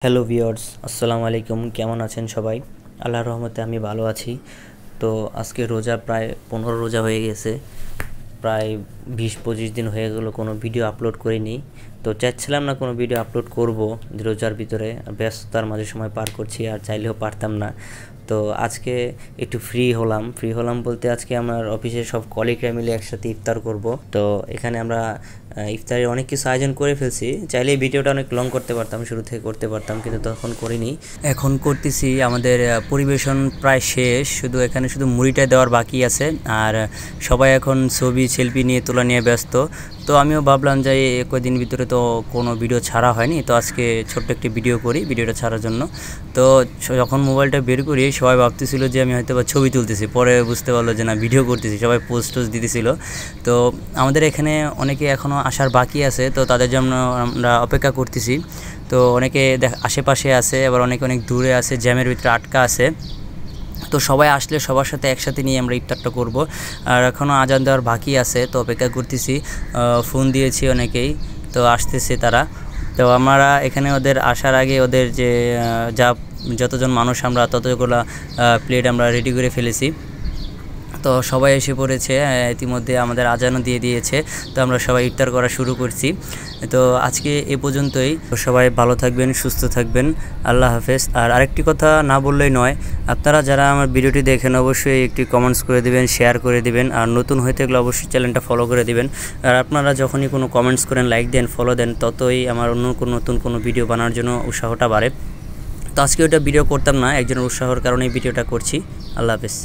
Hello viewers, আসসালামু আলাইকুম। কেমন আছেন সবাই? আল্লাহর রহমতে আমি ভালো আছি। তো আজকে রোজা প্রায় 15 রোজা হয়ে গেছে। প্রায় 20-25 দিন হয়ে গেল কোনো ভিডিও আপলোড করিনি। তো চাচ্ছিলাম না কোনো ভিডিও আপলোড করব রোজার ভিতরে, ব্যস্ততার মাঝে সময় পার করছি আর চাইলেও পারতাম না। তো আজকে একটু ফ্রি হলাম বলতে আজকে আমার অফিসের সব কলিগরা মিলে একসাথে ইফতার করব। তো এখানে আমরা ইফতারের অনেক কিছু আয়োজন করে ফেলছি। চাইলে এই ভিডিওটা অনেক লং করতে পারতাম, শুরু থেকে করতে পারতাম, কিন্তু তখন করিনি। এখন করতেছি। আমাদের পরিবেশন প্রায় শেষ, এখানে শুধু মুড়িটা দেওয়ার বাকি আছে। আর সবাই এখন ছবি সেলফি নিয়ে তোলা নিয়ে ব্যস্ত। তো আমিও ভাবলাম যে কয়েকদিন ভিতরে তো কোনো ভিডিও ছাড়া হয়নি, তো আজকে ছোট্ট একটি ভিডিও করি ভিডিওটা ছাড়ার জন্য। তো যখন মোবাইলটা বের করি সবাই ভাবতেছিল যে আমি হয়তো বা ছবি তুলতেছি, পরে বুঝতে পারলো যে না, ভিডিও করতেছি। সবাই পোস্ট দিতেছিল। তো আমাদের এখানে অনেকে এখনও আসার বাকি আছে, তো তাদের জন্য আমরা অপেক্ষা করতেছি। তো অনেকে আশেপাশে আছে, আবার অনেক দূরে আছে, জ্যামের ভিতরে আটকা আছে। তো সবাই আসলে সবার সাথে একসাথে নিয়ে আমরা ইফতারটা করব। আর এখনও আজান দেওয়ার বাকি আছে, তো অপেক্ষা করতেছি। ফোন দিয়েছি অনেকেই, তো আসতেছে তারা। তো আমরা এখানে ওদের আসার আগে ওদের যে যতজন মানুষ আমরা ততগুলো প্লেট আমরা রেডি করে ফেলেছি। তো সবাই এসে পড়েছে, ইতিমধ্যে আমাদের আজানও দিয়ে দিয়েছে। তো আমরা সবাই ইফতার করা শুরু করছি। তো আজকে এ পর্যন্তই। সবাই ভালো থাকবেন, সুস্থ থাকবেন। আল্লাহ হাফেজ। আর আরেকটি কথা না বললেই নয়, আপনারা যারা আমার ভিডিওটি দেখেন অবশ্যই একটি কমেন্টস করে দিবেন, শেয়ার করে দিবেন। আর নতুন হয়ে থাকলে অবশ্যই চ্যানেলটা ফলো করে দিবেন। আর আপনারা যখনই কোনো কমেন্টস করেন, লাইক দেন, ফলো দেন, ততই আমার নতুন কোনো ভিডিও বানানোর জন্য উৎসাহটা বাড়ে। তো আজকে ওইটা ভিডিও করতাম না, একজনের উৎসাহর কারণেই ভিডিওটা করছি। আল্লাহ হাফেজ।